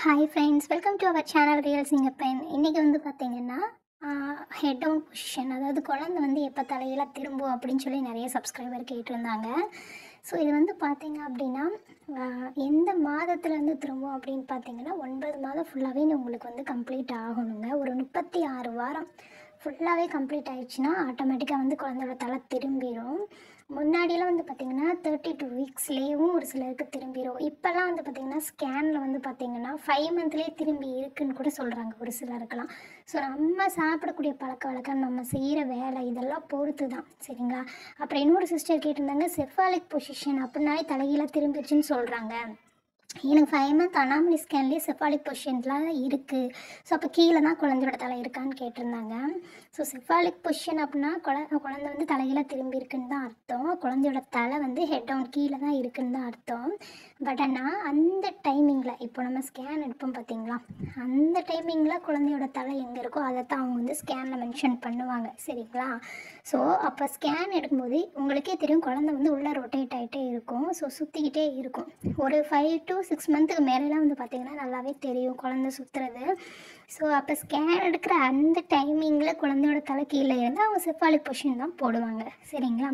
Hi friends, welcome to our channel real singer Ben. இன்றைக்கி வந்து பார்த்திங்கன்னா ஹெட் டவுன் பொசிஷன், அதாவது குழந்தை வந்து எப்போ தலையில் திரும்பும் அப்படின்னு சொல்லி நிறைய சப்ஸ்கிரைபர் கேட்டிருந்தாங்க. ஸோ இது வந்து பார்த்திங்க அப்படின்னா எந்த மாதத்துலேருந்து திரும்பும் அப்படின்னு பார்த்தீங்கன்னா 9 மாதம் ஃபுல்லாகவே உங்களுக்கு வந்து கம்ப்ளீட் ஆகணுங்க. ஒரு 36 வாரம் ஃபுல்லாகவே கம்ப்ளீட் ஆகிடுச்சுன்னா ஆட்டோமேட்டிக்காக வந்து குழந்தையோட தலை திரும்பிடும். முன்னாடியெல்லாம் வந்து பார்த்திங்கன்னா 32 வீக்ஸ்லேயும் ஒரு சிலருக்கு திரும்பிடும். இப்போல்லாம் வந்து பார்த்திங்கன்னா ஸ்கேனில் வந்து பார்த்திங்கன்னா 5 மந்த்லேயே திரும்பி இருக்குன்னு கூட சொல்கிறாங்க ஒரு சிலருக்கெல்லாம். ஸோ நம்ம சாப்பிடக்கூடிய பழக்க வழக்கம், நம்ம செய்கிற வேலை இதெல்லாம் பொறுத்து தான், சரிங்களா? அப்புறம் இன்னொரு சிஸ்டர் கேட்டிருந்தாங்க, செஃபாலிக் பொசிஷன் அப்படின்னாலே தலைகீழாக திரும்பிடுச்சுன்னு சொல்கிறாங்க. எனக்கு 5 மந்த் அனாமலி ஸ்கேன்லேயே செஃபாலிக் பொசிஷன்லாம் இருக்குது. ஸோ அப்போ கீழே தான் குழந்தையோட தலை இருக்கான்னு கேட்டிருந்தாங்க. ஸோ செஃபாலிக் பொசிஷன் அப்படின்னா குழந்தை வந்து தலைகீழாக திரும்பி இருக்குன்னு தான் அர்த்தம். குழந்தையோட தலை வந்து ஹெட் டவுன் கீழே தான் இருக்குன்னு தான் அர்த்தம். பட் ஆனால் அந்த டைமிங்கில் இப்போ நம்ம ஸ்கேன் எடுப்போம் பார்த்தீங்களா, அந்த டைமிங்கில் குழந்தையோட தலை எங்கே இருக்கோ அதை தான் அவங்க வந்து ஸ்கேனில் மென்ஷன் பண்ணுவாங்க, சரிங்களா? ஸோ அப்போ ஸ்கேன் எடுக்கும்போது உங்களுக்கே தெரியும் குழந்தை வந்து உள்ளே ரொட்டேட் ஆகிட்டே இருக்கும். ஸோ சுற்றிக்கிட்டே இருக்கும். ஒரு 5 to 6 மந்த்துக்கு மேலெலாம் வந்து பார்த்திங்கன்னா நல்லாவே தெரியும் குழந்தை சுற்றுறது. ஸோ அப்போ ஸ்கேன் எடுக்கிற அந்த டைமிங்கில் குழந்தையோட தலை கீழே இருந்தால் அவங்க செஃபாலிக் பொசிஷன் தான் போடுவாங்க, சரிங்களா?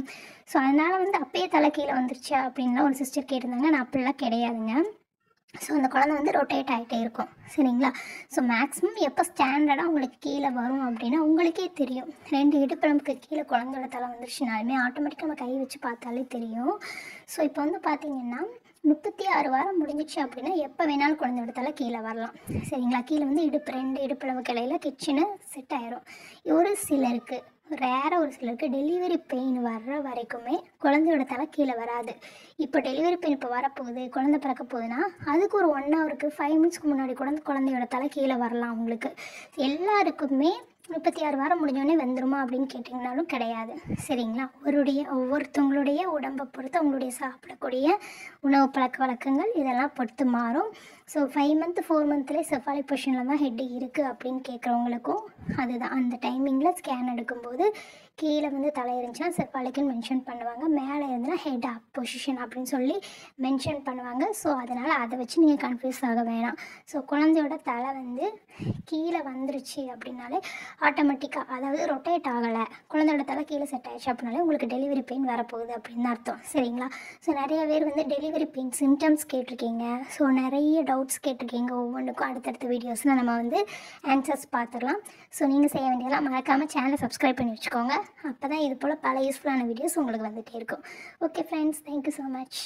ஸோ அதனால் வந்து அப்பயே தலை கீழே வந்துருச்சா அப்படின்லாம் ஒரு சிஸ்டர் கேட்டிருந்தாங்க. நான் அப்படிலாம் கிடையாதுங்க. ஸோ அந்த குழந்தை வந்து ரொட்டேட் ஆகிட்டே இருக்கும், சரிங்களா? ஸோ மேக்ஸிமம் எப்போ ஸ்டாண்டர்டாக உங்களுக்கு கீழே வரும் அப்படின்னா உங்களுக்கே தெரியும். 2 இடுப்பெலும்புக்கு கீழே குழந்தையோட தலை வந்துருச்சுனாலுமே ஆட்டோமேட்டிக்காக நம்ம கை வச்சு பார்த்தாலே தெரியும். ஸோ இப்போ வந்து பார்த்திங்கன்னா 36 வாரம் முடிஞ்சிச்சு அப்படின்னா எப்போ வேணாலும் குழந்தையோட தலை கீழே வரலாம், சரிங்களா? கீழே வந்து 2 இடுப்பளவு கிளையில் கிச்சனு செட் ஆயிரும். ஒரு சிலருக்கு ஒரு சிலருக்கு டெலிவரி பெயின் வர்ற வரைக்குமே குழந்தையோட தலை கீழே வராது. இப்போ டெலிவரி பெயின் இப்போ வரப்போகுது, குழந்தை பிறக்க போகுதுன்னா அதுக்கு ஒரு 1 ஹவருக்கு 5 மினிட்ஸ்க்கு முன்னாடி கூட குழந்தையோட தலை கீழே வரலாம் உங்களுக்கு. எல்லாருக்குமே 36 வாரம் முடிஞ்சோடனே வந்துருமா அப்படின்னு கேட்டிங்கனாலும் கிடையாது, சரிங்களா? ஒவ்வொருத்தவங்களுடைய உடம்பை பொறுத்து அவங்களுடைய சாப்பிடக்கூடிய உணவு பழக்க வழக்கங்கள் இதெல்லாம் பொறுத்து மாறும். ஸோ 5 மந்த் 4 மந்த்லேயே செஃபாலிக் பொசிஷனில் தான் ஹெட் இருக்குது அப்படின்னு கேட்குறவங்களுக்கும் அதுதான் அந்த டைமிங்கில் ஸ்கேன் எடுக்கும்போது கீழே வந்து தலை இருந்துச்சுன்னா செஃபாலிக்குன்னு மென்ஷன் பண்ணுவாங்க, மேலே இருந்துன்னா ஹெட் அப் பொசிஷன் அப்படின்னு சொல்லி மென்ஷன் பண்ணுவாங்க. ஸோ அதனால் அதை வச்சு நீங்கள் கன்ஃபியூஸ் ஆக வேணாம். ஸோ குழந்தையோட தலை வந்து கீழே வந்துருச்சு அப்படின்னாலே ஆட்டோமேட்டிக்காக, அதாவது ரொட்டேட் ஆகலை, குழந்தையோட தலை கீழே செட் ஆகிடுச்சு அப்படின்னாலே உங்களுக்கு டெலிவரி பெயின் வரப்போகுது அப்படின்னு அர்த்தம், சரிங்களா? ஸோ நிறைய பேர் வந்து டெலிவரி பெயின் சிம்டம்ஸ் கேட்டிருக்கீங்க. ஸோ நிறைய டவுட்ஸ் கேட்டிருக்கீங்க. ஒவ்வொன்றுக்கும் அடுத்தடுத்த வீடியோஸில் நம்ம வந்து ஆன்சர்ஸ் பார்த்துடலாம். ஸோ நீங்கள் செய்ய வேண்டியதெல்லாம் மறக்காமல் சேனலை சப்ஸ்கிரைப் பண்ணி வச்சுக்கோங்க. அப்போ தான் இது போல் பல யூஸ்ஃபுல்லான வீடியோஸ் உங்களுக்கு வந்துகிட்டே இருக்கும். Okay friends, thank you so much.